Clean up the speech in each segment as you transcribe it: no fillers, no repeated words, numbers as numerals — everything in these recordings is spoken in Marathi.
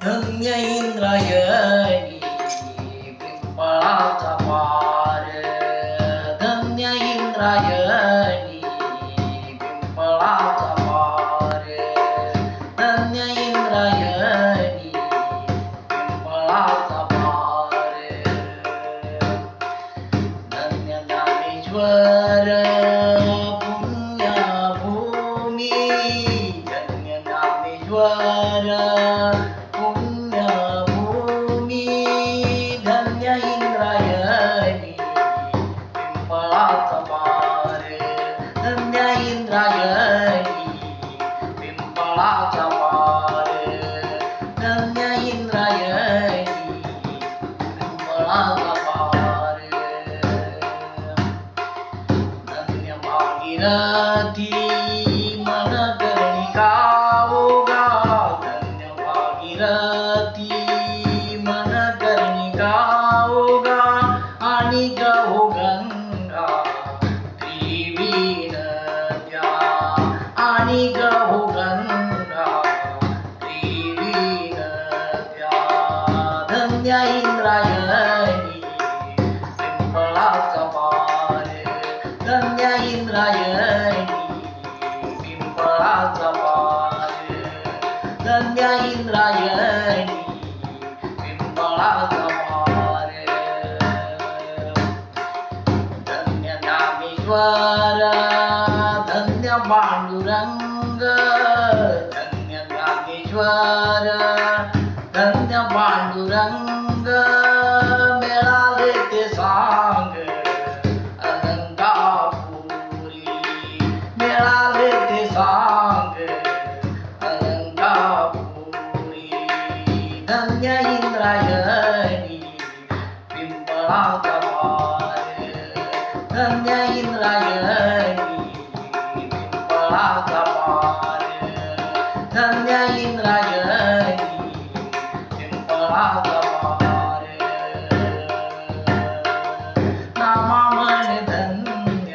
धन्य इंद्रायणी पिंपळाचा पार, धन्य इंद्रायणी पिंपळाचा पार, धन्य इंद्रायणी पिंपळाचा पार, धन्य ज्ञानेश्वर पुण्यभूमी, धन्य ज्ञानेश्वर पुण्यभूमी, धन्य इंद्रायणी पिंपळाचा पार, धन्य इंद्रायणी पिंपळाचा पार, धन्य इंद्रायणी पिंपळाचा पार, धन्य भागीरथी मन कर्णिका ओगा, धन्य भागीरथी मन कर्णिका ओगा, आणि गहो गंगा त्रिवेणी नद्या, आणि गहो गंगा त्रिवेणी नद्या, धन्य इंद्रायणी पिंपळाचा पार, धन्य इंद्रायणी पिंपळाचा पार, धन्य इंद्रायणी पिंपळाचा पार, धन्य ज्ञानेश्वर धन्य पांडुरंग, धन्य ज्ञानेश्वर धन्य पांडुरंग, मिळाले ते सांग अलंकापुरी, मिळाले ते सांग अलंकापुरी, धन्य इंद्रायणी पिंपळाचा पार, धन्य इंद्रायणी पिंपळाचा पार, धन्य इंद्रायणी पिंपळाचा पार, नामामन धन्य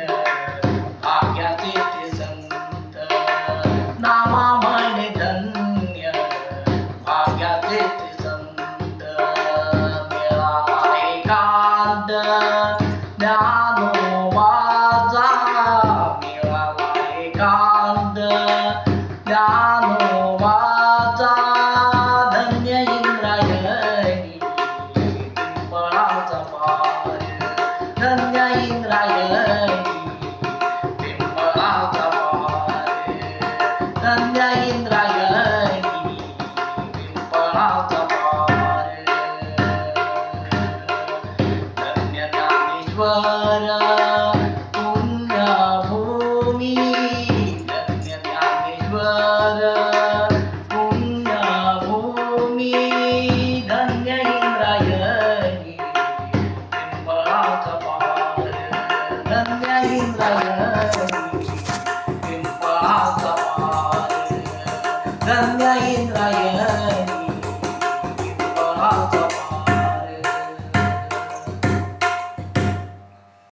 भाग्याचे ते संत, नामामन धन्य भाग्याचे ते संत, मिळाला एकांत ज्ञानोबाचा, मिळाला एकांत ज्ञानोबाचा, धन्य इंद्रायणी पिंपळाचा पार, धन्य इंद्रायणी पिंपळाचा पार, धन्य इंद्रायणी पिंपळाचा पार, धन्य ज्ञानेश्वर पुण्यभूमी, धन्य ज्ञानेश्वर पुण्यभूमी, धन्य इंद्रायणी पिंपळाचा पार, धन्य इंद्रायणी पिंपळाचा पार, धन्य